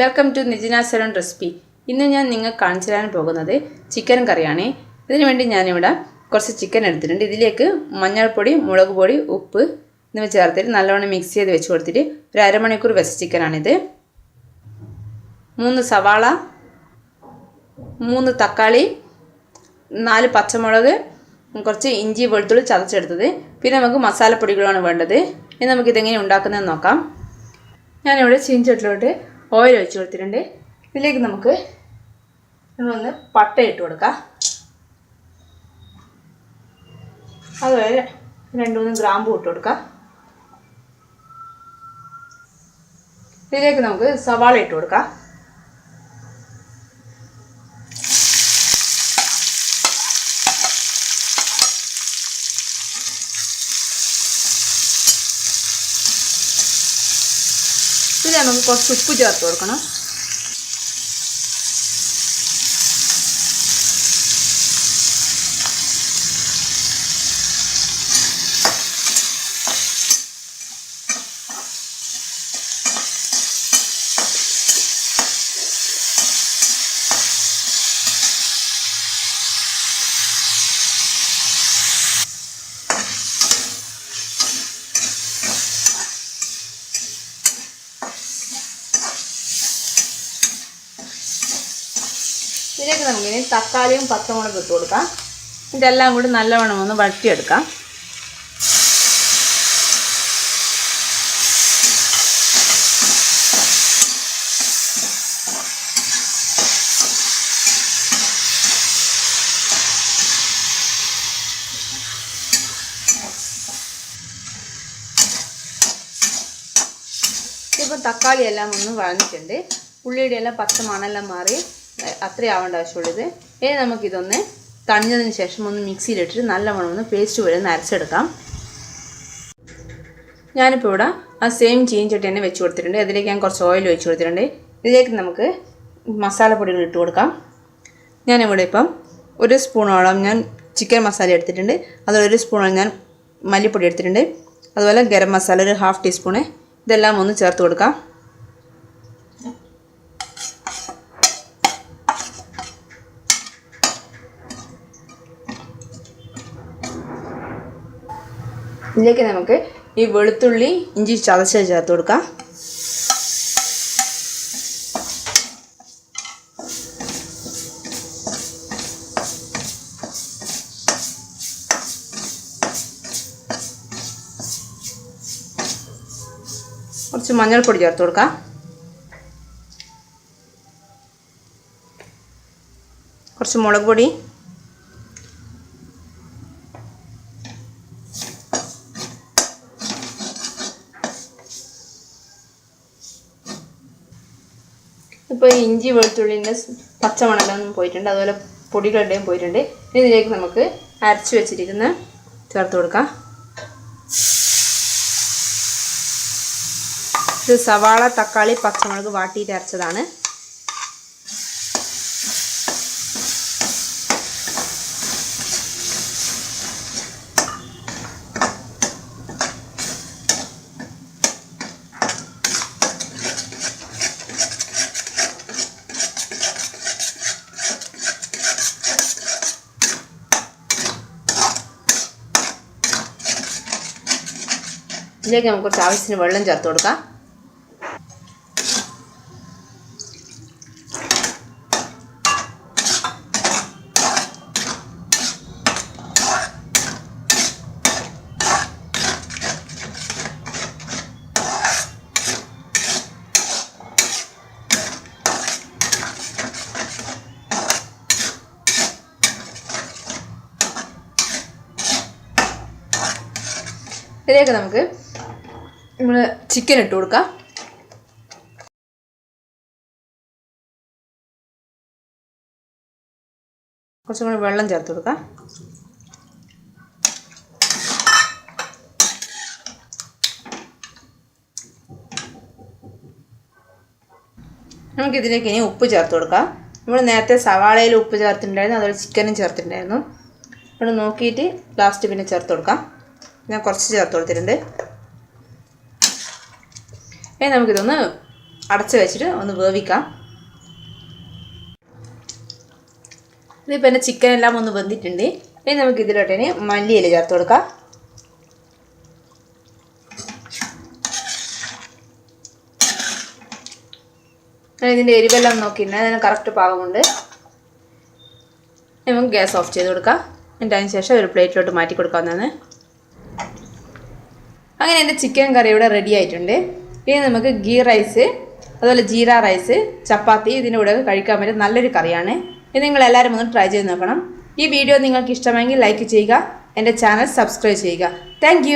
Welcome to Nijina സെലൺ recipe. ഇന്ന് ഞാൻ നിങ്ങൾക്ക് കാണിച്ചു തരാൻ പോകുന്നത് ചിക്കൻ കറിയാണ്. ഇതിനു വേണ്ടി ഞാനിവിടെ കുറച്ച് ചിക്കൻ എടുത്തിട്ടുണ്ട്. ഇതിലേക്ക് മഞ്ഞൾപ്പൊടി, മുളക് പൊടി, ഉപ്പ് എന്നിവ ചേർത്തിട്ട് നല്ലോണം മിക്സ് ചെയ്ത് വെച്ച് കൊടുത്തിട്ട് ഒരു അരമണിക്കൂർ വെച്ച ചിക്കനാണിത്. 3 സവാള, 3 തക്കാളി, 4 പച്ചമുളക്, കുറച്ച് ഇഞ്ചി വെളുത്തുള്ളി ചതച്ചെടുത്തത്. പിന്നെ നമുക്ക് മസാലപ്പൊടികളാണ് വേണ്ടത്. ഇനി നമുക്കിതെങ്ങനെ ഉണ്ടാക്കുന്നതെന്ന് നോക്കാം. ഞാനിവിടെ ചീനച്ചട്ടിലോട്ട് ഓയിൽ ഒഴിച്ച് കൊടുത്തിട്ടുണ്ട്. ഇതിലേക്ക് നമുക്ക് ഒന്ന് പട്ട ഇട്ട് കൊടുക്കാം. അതുപോലെ 2-3 ഗ്രാമ്പു ഇട്ട് കൊടുക്കാം. ഇതിലേക്ക് നമുക്ക് സവാള ഇട്ട് കൊടുക്കാം. ഇതിൽ നമുക്ക് കുറച്ച് ഉപ്പ് ചേർത്ത് കൊടുക്കണം. ഇതിലേക്ക് നമുക്കിനി തക്കാളിയും പച്ചമുളകും ഇട്ട് കൊടുക്കാം. ഇതെല്ലാം കൂടി നല്ലവണ്ണം ഒന്ന് വഴറ്റിയെടുക്കാം. ഇപ്പോൾ തക്കാളി എല്ലാം ഒന്ന് വഴഞ്ഞിട്ടുണ്ട്. ഉള്ളിയുടെ എല്ലാം പച്ച മണമെല്ലാം മാറി അത്രയും ആവേണ്ട ആവശ്യമുള്ളത്. ഇനി നമുക്കിതൊന്ന് തണിഞ്ഞതിന് ശേഷം ഒന്ന് മിക്സിയിലിട്ടിട്ട് നല്ലവണ്ണം ഒന്ന് പേസ്റ്റ് പോലെ ഒന്ന് അരച്ചെടുക്കാം. ഞാനിപ്പോൾ ഇവിടെ ആ സെയിം ചീനച്ചട്ടി തന്നെ വെച്ച് കൊടുത്തിട്ടുണ്ട്. അതിലേക്ക് ഞാൻ കുറച്ച് ഓയിൽ ഒഴിച്ച് കൊടുത്തിട്ടുണ്ട്. ഇതിലേക്ക് നമുക്ക് മസാലപ്പൊടികൾ ഇട്ട് കൊടുക്കാം. ഞാനിവിടെ ഇപ്പം 1 സ്പൂണോളം ഞാൻ ചിക്കൻ മസാല എടുത്തിട്ടുണ്ട്. അതിൽ 1 സ്പൂണോളം ഞാൻ മല്ലിപ്പൊടി എടുത്തിട്ടുണ്ട്. അതുപോലെ ഗരം മസാല ഒരു 1/2 ടീസ്പൂണ്. ഇതെല്ലാം ഒന്ന് ചേർത്ത് കൊടുക്കാം. ഇതിലേക്ക് നമുക്ക് ഈ വെളുത്തുള്ളി ഇഞ്ചി ചതച്ച് ചേർത്ത് കൊടുക്കാം. കുറച്ച് മഞ്ഞൾപ്പൊടി ചേർത്ത് കൊടുക്കാം. കുറച്ച് മുളക് പൊടി, ഇപ്പോൾ ഇഞ്ചി വെളുത്തുള്ളിൻ്റെ പച്ചമണമെല്ലാം പോയിട്ടുണ്ട്. അതുപോലെ പൊടികളുടെയും പോയിട്ടുണ്ട്. ഇതിലേക്ക് നമുക്ക് അരച്ച് വെച്ചിരിക്കുന്ന ചേർത്ത് കൊടുക്കാം. ഇത് സവാള, തക്കാളി, പച്ചമുളക് വാട്ടിയിട്ട് അരച്ചതാണ്. ഇതിലേക്ക് നമുക്ക് കുറച്ച് ആവശ്യത്തിന് വെള്ളം ചേർത്ത് കൊടുക്കാം. ഇതിലേക്ക് നമുക്ക് നമ്മൾ ചിക്കൻ ഇട്ട് കൊടുക്കാം. കുറച്ചും കൂടി വെള്ളം ചേർത്ത് കൊടുക്കാം. നമുക്കിതിലേക്ക് ഇനി ഉപ്പ് ചേർത്ത് കൊടുക്കാം. നമ്മൾ നേരത്തെ സവാളയിൽ ഉപ്പ് ചേർത്തിട്ടുണ്ടായിരുന്നു, അതുപോലെ ചിക്കനും ചേർത്തിട്ടുണ്ടായിരുന്നു. നമ്മൾ നോക്കിയിട്ട് ലാസ്റ്റ് പിന്നെ ചേർത്ത് കൊടുക്കാം. ഞാൻ കുറച്ച് ചേർത്ത് കൊടുത്തിട്ടുണ്ട്. നമുക്കിതൊന്ന് അടച്ച് വെച്ചിട്ട് ഒന്ന് വേവിക്കാം. ഇതിപ്പോൾ എൻ്റെ ചിക്കൻ എല്ലാം ഒന്ന് വെന്തിട്ടുണ്ട്. ഇനി നമുക്ക് ഇതിലോട്ടേന് മല്ലിയില ചേർത്ത് കൊടുക്കാം. ഞാൻ ഇതിൻ്റെ എരിവെല്ലാം നോക്കിയിട്ടുണ്ട്, അതിന് കറക്റ്റ് പാകമുണ്ട്. നമുക്ക് ഗ്യാസ് ഓഫ് ചെയ്ത് കൊടുക്കാം. എന്നിട്ട് അതിന് ശേഷം ഒരു പ്ലേറ്റിലോട്ട് മാറ്റി കൊടുക്കാവുന്നതാണ്. അങ്ങനെ എൻ്റെ ചിക്കൻ കറി ഇവിടെ റെഡി ആയിട്ടുണ്ട്. ഇനി നമുക്ക് ഗീ റൈസ് അതുപോലെ ജീര റൈസ് ചപ്പാത്തി ഇതിൻ്റെ കൂടെ കഴിക്കാൻ പറ്റും നല്ലൊരു കറിയാണ്. ഇത് നിങ്ങളെല്ലാവരും ഒന്ന് ട്രൈ ചെയ്ത് നോക്കണം. ഈ വീഡിയോ നിങ്ങൾക്ക് ഇഷ്ടമെങ്കിൽ ലൈക്ക് ചെയ്യുക, എൻ്റെ ചാനൽ സബ്സ്ക്രൈബ് ചെയ്യുക. താങ്ക്